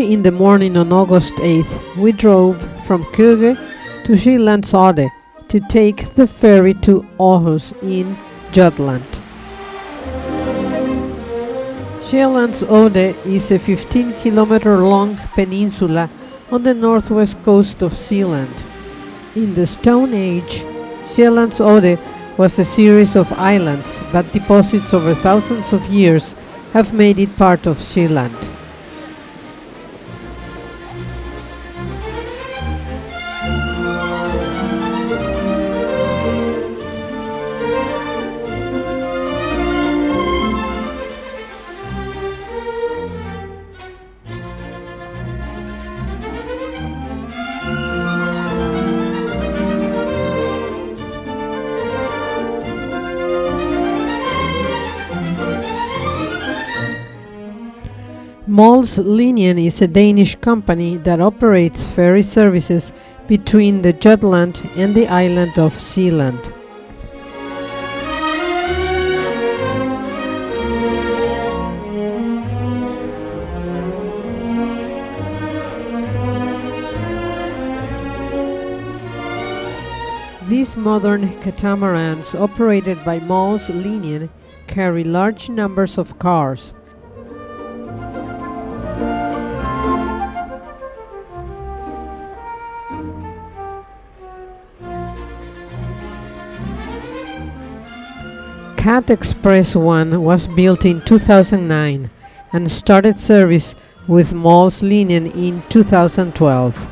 Early in the morning on August 8th, we drove from Køge to Sjællandsø to take the ferry to Aarhus in Jutland. Sjællandsø is a 15-kilometer long peninsula on the northwest coast of Zealand. In the Stone Age, Sjællandsø was a series of islands, but deposits over thousands of years have made it part of Zealand. Mols Linien is a Danish company that operates ferry services between the Jutland and the island of Zealand. These modern catamarans operated by Mols Linien carry large numbers of cars. Cat Express 1 was built in 2009 and started service with Mols Linien in 2012.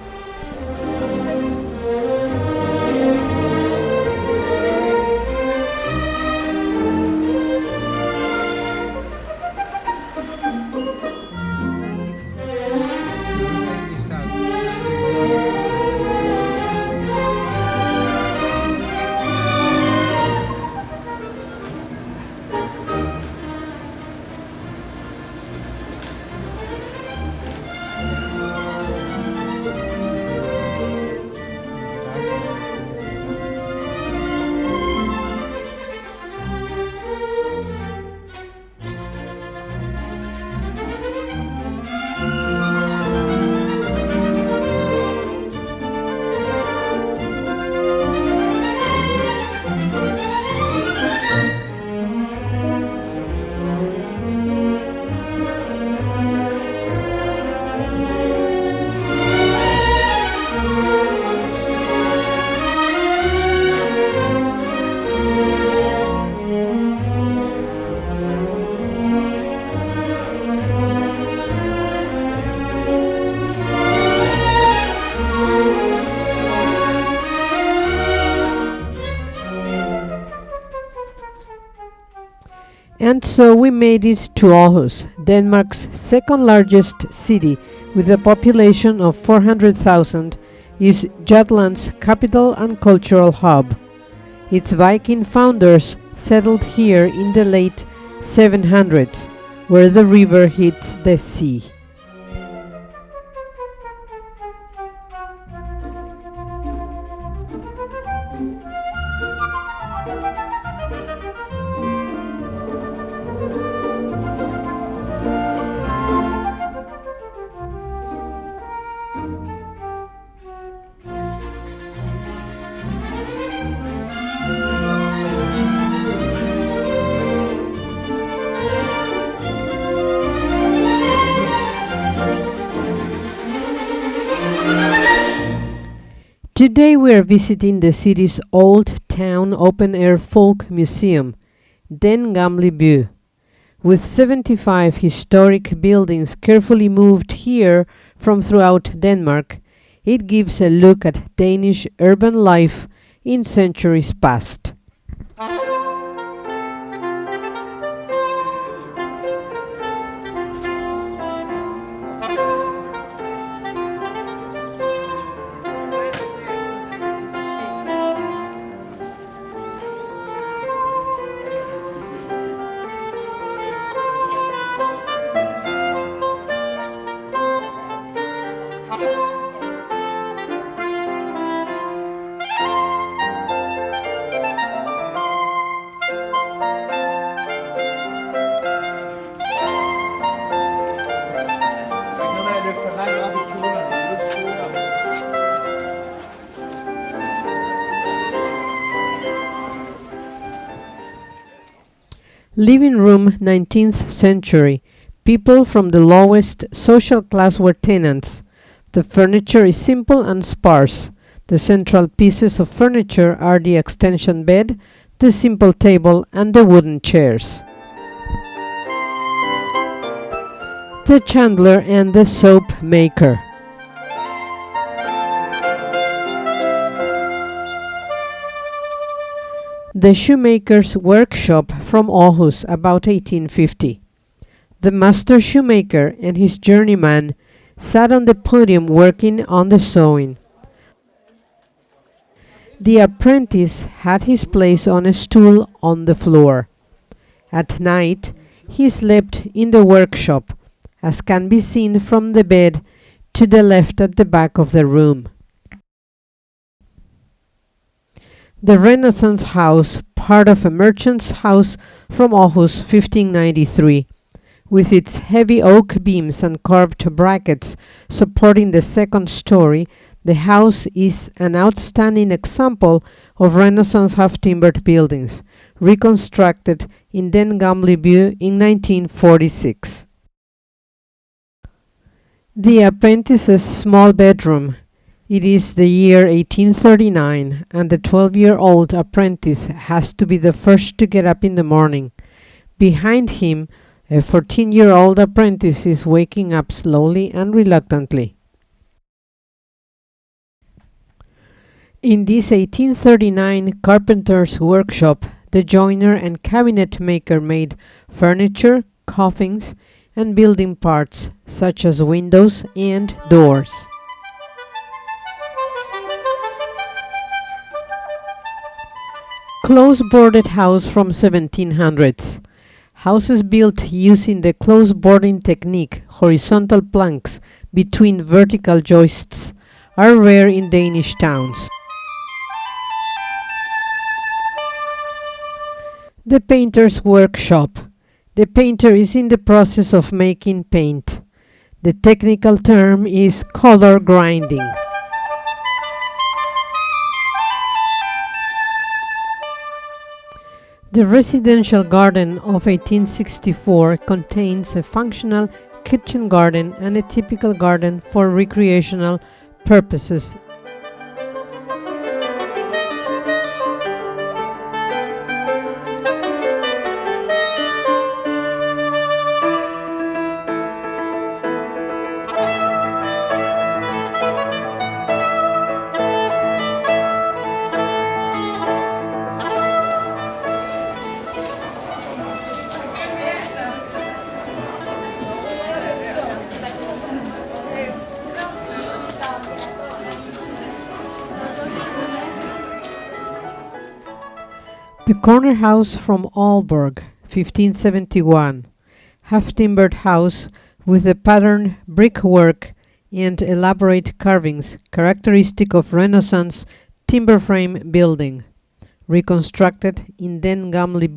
And so we made it to Aarhus, Denmark's second largest city with a population of 400,000, is Jutland's capital and cultural hub. Its Viking founders settled here in the late 700s, where the river hits the sea. Today we are visiting the city's old town open-air folk museum, Den Gamle By. With 75 historic buildings carefully moved here from throughout Denmark, it gives a look at Danish urban life in centuries past. Living room 19th century. People from the lowest social class were tenants. The furniture is simple and sparse. The central pieces of furniture are the extension bed, the simple table, and the wooden chairs. The chandler and the soap maker. The shoemaker's workshop from Aarhus about 1850. The master shoemaker and his journeyman sat on the podium working on the sewing. The apprentice had his place on a stool on the floor. At night, he slept in the workshop, as can be seen from the bed to the left at the back of the room. The Renaissance house, part of a merchant's house from Aarhus 1593, with its heavy oak beams and carved brackets supporting the second story, the house is an outstanding example of Renaissance half-timbered buildings, reconstructed in then Gamle in 1946. The apprentice's small bedroom. It is the year 1839, and the 12-year-old apprentice has to be the first to get up in the morning. Behind him, a 14-year-old apprentice is waking up slowly and reluctantly. In this 1839 carpenter's workshop, the joiner and cabinet maker made furniture, coffins, and building parts, such as windows and doors. Close-boarded house from 1700s. Houses built using the close-boarding technique, horizontal planks between vertical joists, are rare in Danish towns. The painter's workshop. The painter is in the process of making paint. The technical term is color grinding. The residential garden of 1864 contains a functional kitchen garden and a typical garden for recreational purposes. The corner house from Aalborg, 1571, half-timbered house with a patterned brickwork and elaborate carvings, characteristic of Renaissance timber frame building, reconstructed in Den Gamle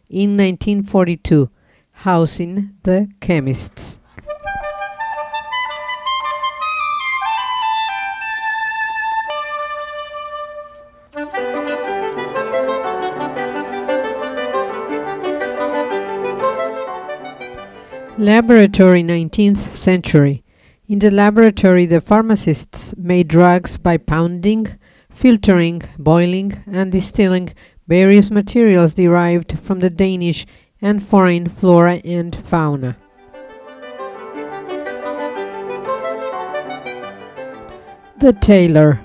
in 1942, housing the chemists. Laboratory 19th century. In the laboratory, the pharmacists made drugs by pounding, filtering, boiling, and distilling various materials derived from the Danish and foreign flora and fauna. The tailor.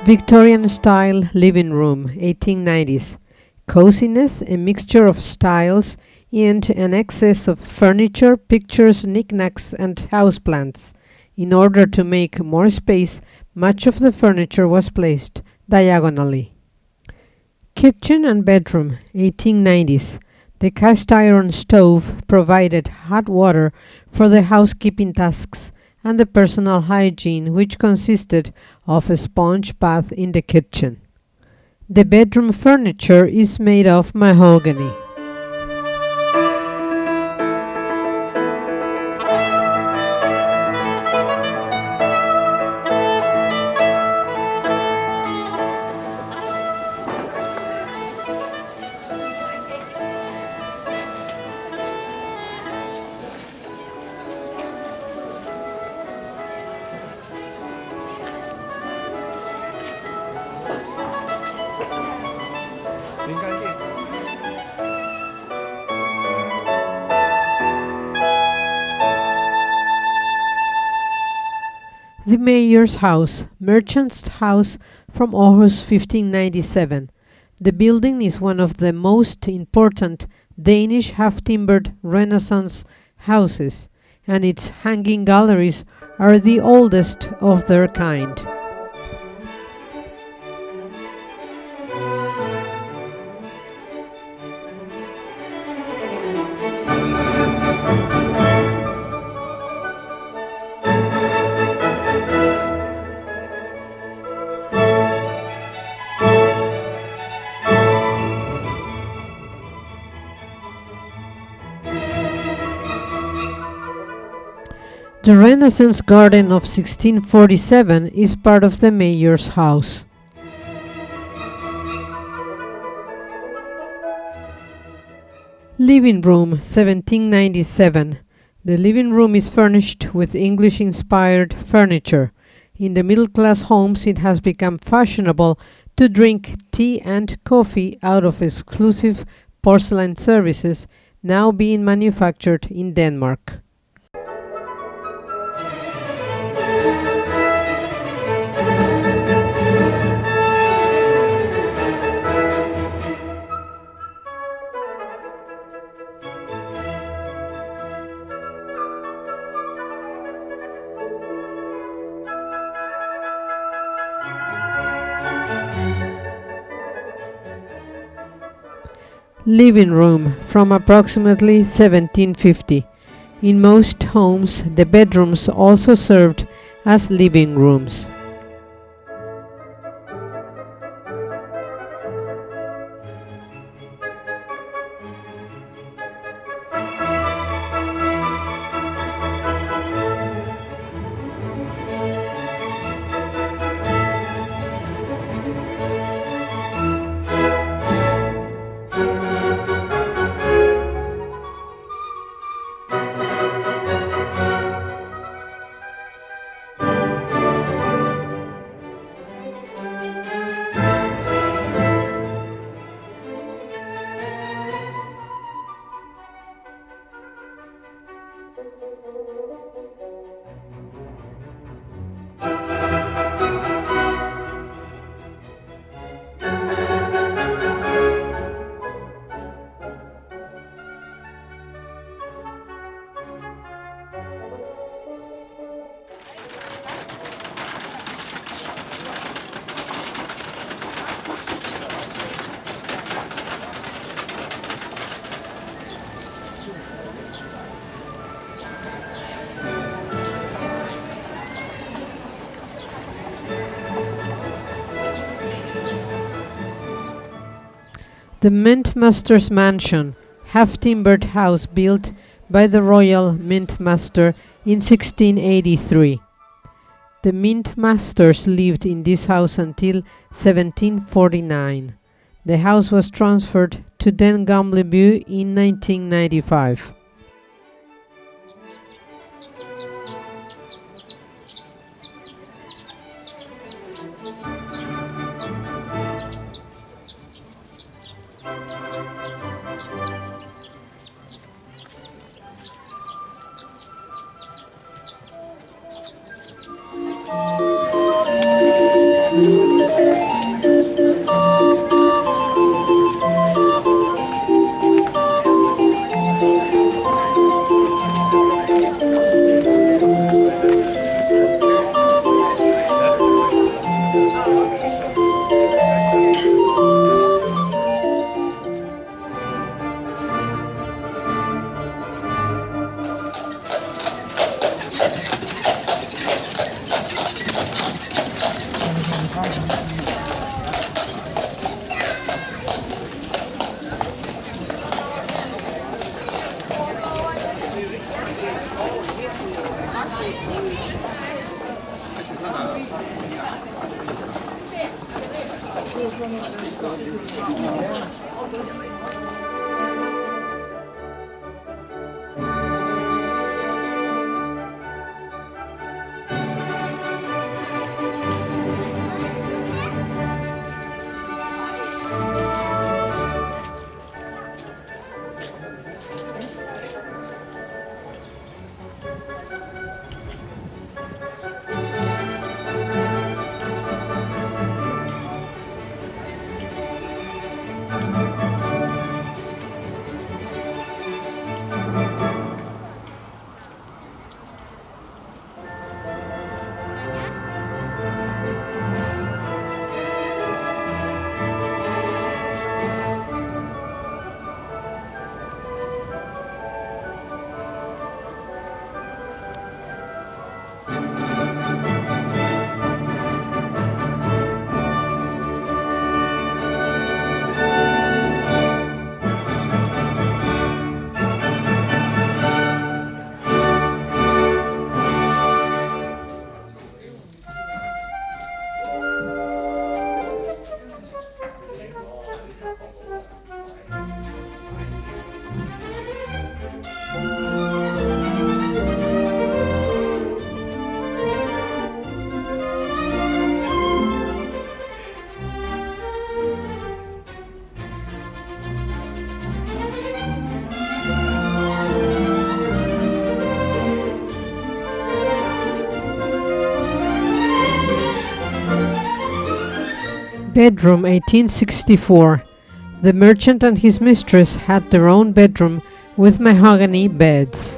Victorian-style living room, 1890s. Coziness, a mixture of styles, and an excess of furniture, pictures, knickknacks, and houseplants. In order to make more space, much of the furniture was placed diagonally. Kitchen and bedroom, 1890s. The cast-iron stove provided hot water for the housekeeping tasks and the personal hygiene, which consisted of a sponge bath in the kitchen. The bedroom furniture is made of mahogany. The Mayor's House, merchant's house from Aarhus 1597. The building is one of the most important Danish half-timbered Renaissance houses, and its hanging galleries are the oldest of their kind. The Renaissance garden of 1647 is part of the Mayor's house. Living room 1797. The living room is furnished with English-inspired furniture. In the middle-class homes it has become fashionable to drink tea and coffee out of exclusive porcelain services now being manufactured in Denmark. Living room from approximately 1750. In most homes, the bedrooms also served as living rooms. The Mintmaster's Mansion, half-timbered house built by the Royal Mintmaster in 1683. The Mintmasters lived in this house until 1749. The house was transferred to then Gamle in 1995. Bedroom 1864. The merchant and his mistress had their own bedroom with mahogany beds.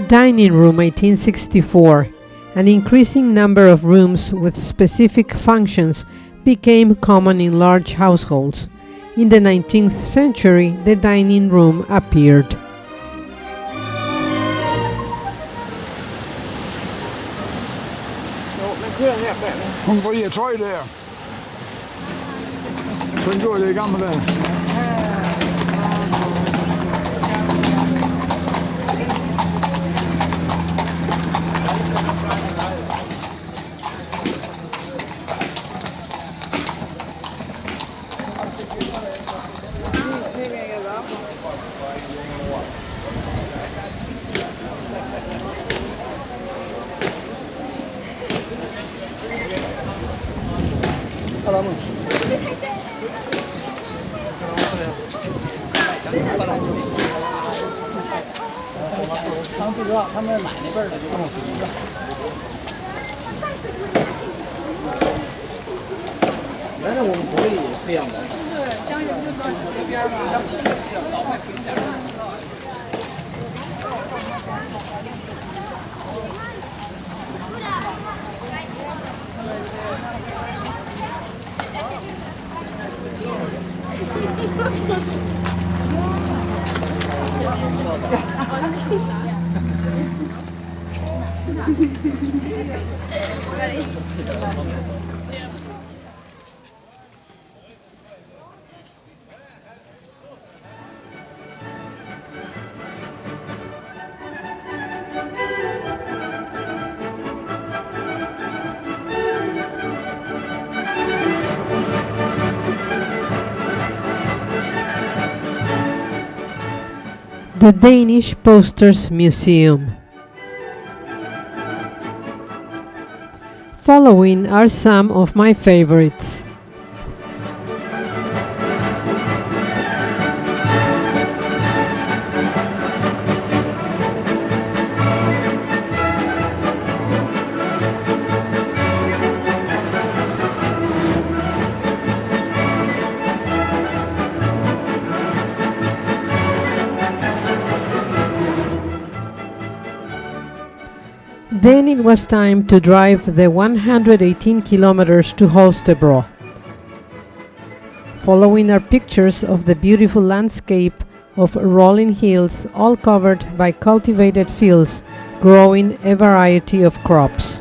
Dining room 1864. An increasing number of rooms with specific functions became common in large households. In the 19th century, the dining room appeared. Hun får ge trøj der. Sådan gjorde det i gamle dage. The Danish Posters Museum. Following are some of my favorites. Then it was time to drive the 118 kilometers to Holstebro. Following are pictures of the beautiful landscape of rolling hills, all covered by cultivated fields growing a variety of crops.